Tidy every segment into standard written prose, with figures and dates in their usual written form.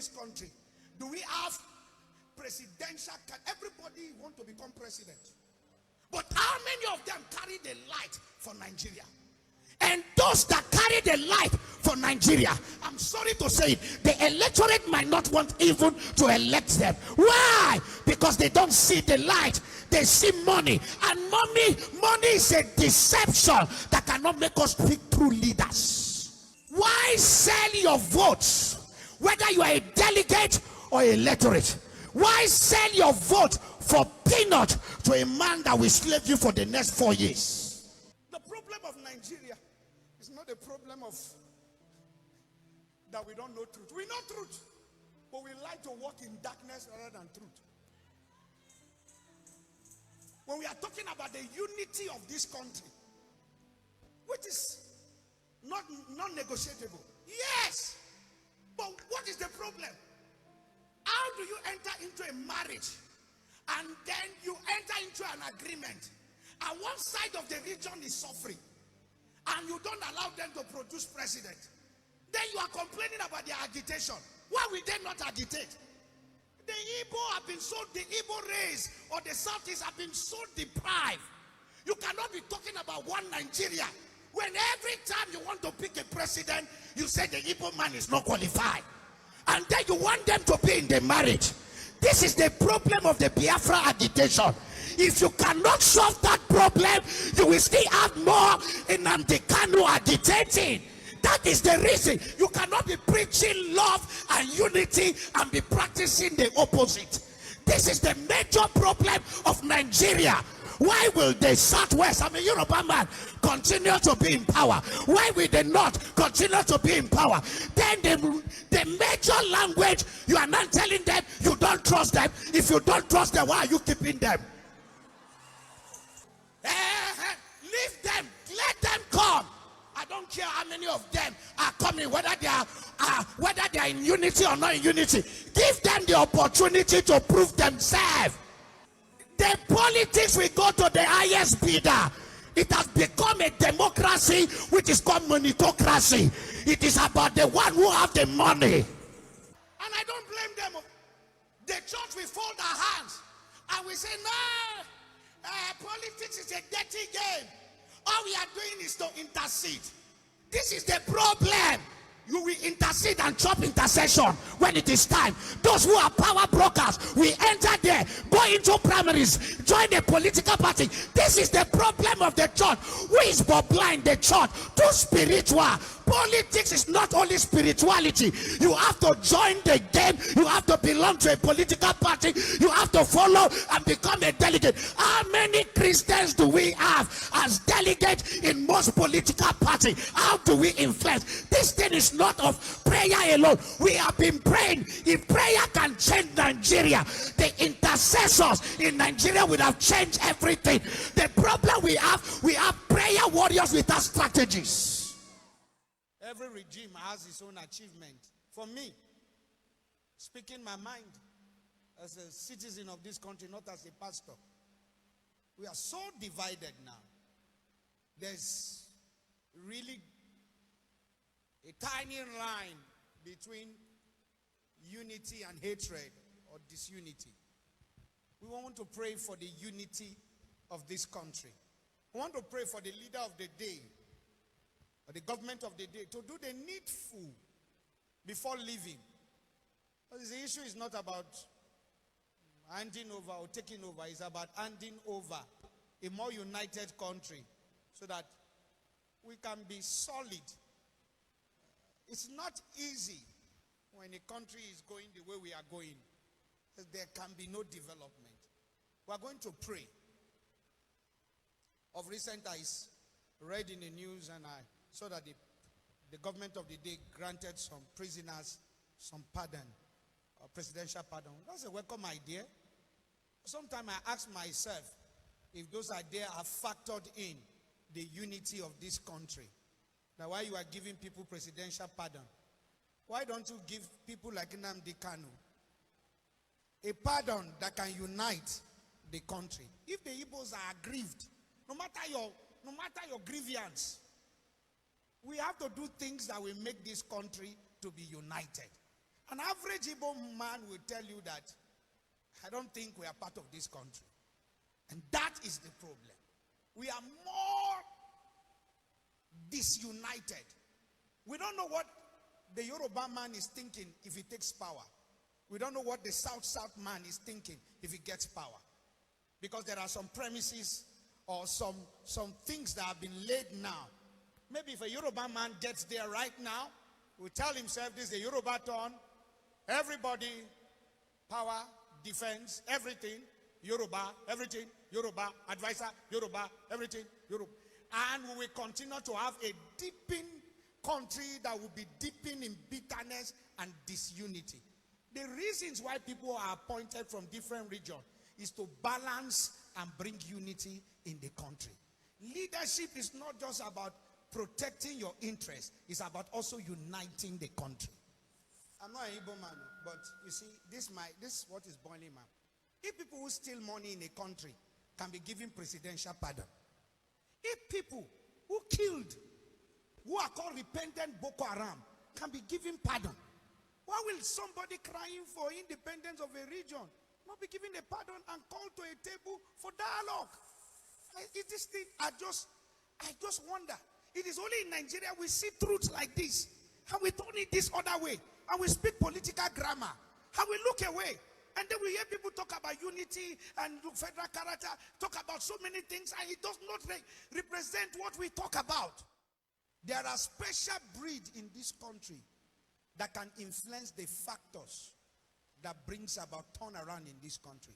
this country, do we have presidential? Everybody want to become president. But how many of them carry the light for Nigeria? And those that carry the light for Nigeria, I'm sorry to say it, the electorate might not want even to elect them. Why? Because they don't see the light. They see money. And money is a deception that cannot make us pick true leaders. Why sell your votes, whether you are a delegate or a electorate? Why sell your vote for peanut to a man that will slave you for the next 4 years? The problem of Nigeria is not a problem of that we don't know truth. We know truth, but we like to walk in darkness rather than truth. When we are talking about the unity of this country, which is not non-negotiable, yes, but what is the problem? How do you enter into a marriage and then you enter into an agreement and one side of the region is suffering and you don't allow them to produce president? Then you are complaining about their agitation. Why will they not agitate? The Igbo have been so, the Igbo race or the Southeast have been so deprived. You cannot be talking about one Nigeria when every time you want to pick a president, you say the Igbo man is not qualified. And then you want them to be in the marriage. This is the problem of the Biafra agitation. If you cannot solve that problem, you will still have more nnamdi kanu agitating. That is the reason you cannot be preaching love and unity and be practicing the opposite. This is the major problem of Nigeria. Why will the Southwest, I mean Yoruba man, continue to be in power? Why will the North continue to be in power? Then the major language, you are not telling them you don't trust them. If you don't trust them, why are you keeping them? Leave them, let them come. I don't care how many of them are coming, whether they are in unity or not in unity. Give them the opportunity to prove themselves. The politics will go to the highest bidder. It has become a democracy which is called meritocracy. It is about the one who have the money. And I don't blame them. The church will fold our hands and we say, no, politics is a dirty game. All we are doing is to intercede. This is the problem. You will intercede and chop intercession when it is time. Those who are power brokers, we enter there, go into primaries, join a political party. This is the problem of the church. Who is blind? The church. Too spiritual. Politics is not only spirituality. You have to join the game. You have to belong to a political party. You have to follow and become a delegate. How many Christians do we have as delegates in most political parties? How do we influence? This thing is not of prayer alone. We have been praying. If prayer can change Nigeria, the intercessors in Nigeria would have changed everything. The problem we have prayer warriors without strategies. Every regime has its own achievement. For me, speaking my mind as a citizen of this country, not as a pastor, we are so divided now. There's really a tiny line between unity and hatred or disunity. We want to pray for the unity of this country. We want to pray for the leader of the day, or the government of the day, to do the needful before leaving. Because the issue is not about handing over or taking over. It's about handing over a more united country so that we can be solid. It's not easy when a country is going the way we are going. There can be no development. We are going to pray. Of recent, I read in the news and I saw that the government of the day granted some prisoners some pardon, presidential pardon. That's a welcome idea. Sometimes I ask myself if those ideas are factored in the unity of this country. Now, why you are giving people presidential pardon? Why don't you give people like Nnamdi Kanu a pardon that can unite the country? If the Igbos are aggrieved, no matter your grievance, we have to do things that will make this country to be united. An average Igbo man will tell you that, I don't think we are part of this country. And that is the problem. We are more disunited. We don't know what the Yoruba man is thinking if he takes power. We don't know what the South man is thinking if he gets power. Because there are some premises or some things that have been laid now. Maybe if a Yoruba man gets there right now, will tell himself this is the Yoruba turn. Everybody, power, defense, everything, Yoruba, everything, Yoruba, advisor, Yoruba, everything, Yoruba. And we will continue to have a deepening country that will be deepening in bitterness and disunity. The reasons why people are appointed from different regions is to balance and bring unity in the country. Leadership is not just about protecting your interests, it's about also uniting the country. I'm not an Igbo man, but you see, this is what is boiling, man. If people who steal money in a country can be given presidential pardon, if people who killed, who are called repentant Boko Haram, can be given pardon, why will somebody crying for independence of a region not be given a pardon and called to a table for dialogue? This thing, I just wonder. It is only in Nigeria we see truths like this, and we turn it this other way, and we speak political grammar, and we look away, and then we hear people talk about unity and federal character, talk about so many things, and it does not represent what we talk about. There are special breeds in this country that can influence the factors that brings about turnaround in this country.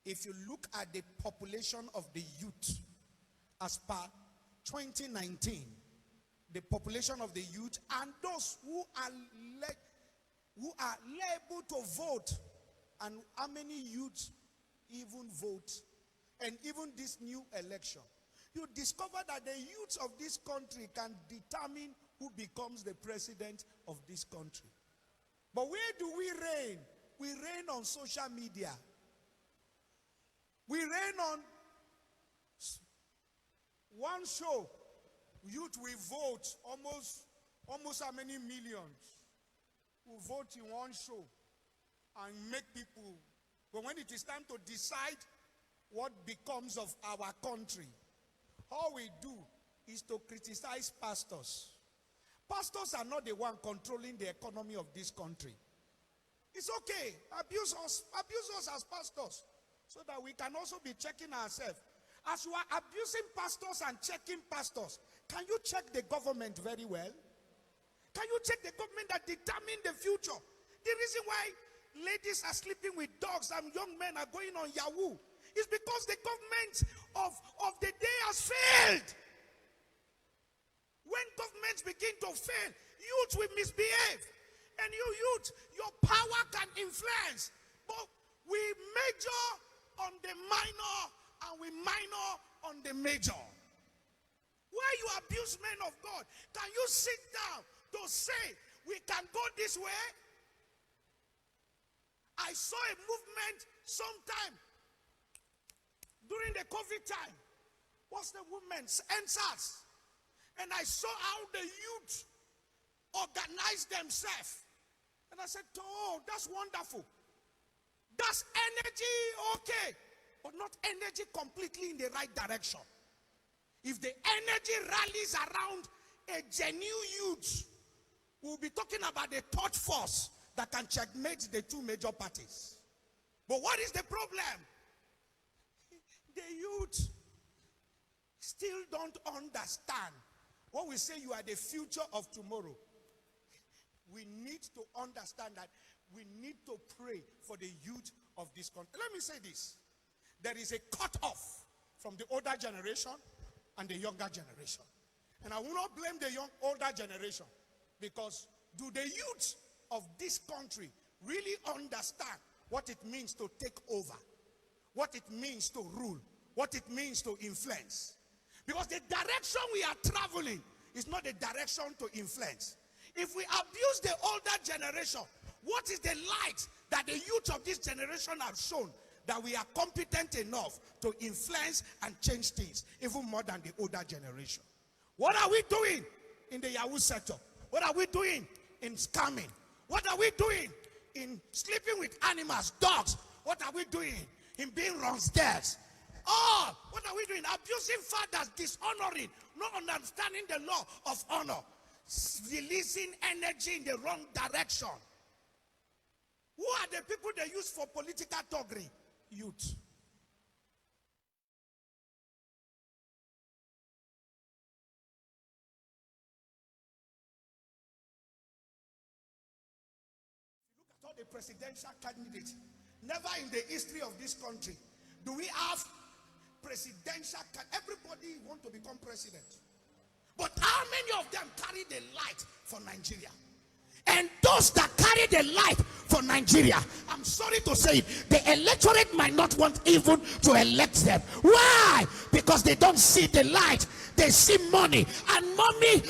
If you look at the population of the youth as per 2019, the population of the youth and those who are able to vote, and how many youths even vote, and even this new election, you discover that the youths of this country can determine who becomes the president of this country. But where do we reign? We reign on social media. We reign on one show. Youth will vote almost how many millions will vote in one show and make people. But when it is time to decide what becomes of our country, all we do is to criticize pastors. Pastors are not the one controlling the economy of this country. It's okay. Abuse us as pastors so that we can also be checking ourselves. As you are abusing pastors and checking pastors, can you check the government very well? Can you check the government that determine the future? The reason why ladies are sleeping with dogs and young men are going on Yahoo is because the government of the day has failed. When governments begin to fail, youth will misbehave. And you youth, your power can influence. But we major on the minor and we minor on the major. Why you abuse men of God? Can you sit down to say we can go this way? I saw a movement sometime during the COVID time. What's the movement? NSAS. And I saw how the youth organized themselves. And I said, oh, that's wonderful. That's energy, okay. But not energy completely in the right direction. If the energy rallies around a genuine youth, we'll be talking about the third force that can checkmate the two major parties. But what is the problem? The youth still don't understand. When we say you are the future of tomorrow, we need to understand that we need to pray for the youth of this country. Let me say this. There is a cut-off from the older generation and the younger generation. And I will not blame the older generation, because do the youth of this country really understand what it means to take over, what it means to rule, what it means to influence? Because the direction we are traveling is not the direction to influence. If we abuse the older generation, what is the light that the youth of this generation have shown that we are competent enough to influence and change things even more than the older generation? What are we doing in the Yahoo sector? What are we doing in scamming? What are we doing in sleeping with animals, dogs? What are we doing in being wrongsters? Oh, what are we doing? Abusing fathers, dishonoring, not understanding the law of honor, releasing energy in the wrong direction. Who are the people they use for political thuggery? Youth. Look at all the presidential candidates. Never in the history of this country do we have presidential. Everybody want to become president. But how many of them carry the light for Nigeria? And those that carry the light for Nigeria, I'm sorry to say it, the electorate might not want even to elect them. Why? Because they don't see the light. They see money. And money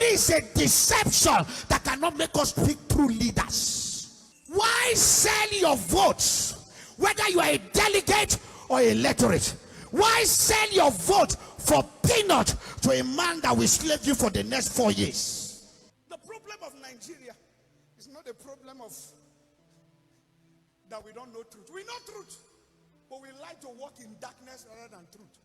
is a deception that cannot make us pick true leaders. Why sell your votes, whether you are a delegate or a electorate? Why sell your vote for peanut to a man that will slave you for the next 4 years? The problem of Nigeria is not a problem of that we don't know truth. We know truth, but we like to walk in darkness rather than truth.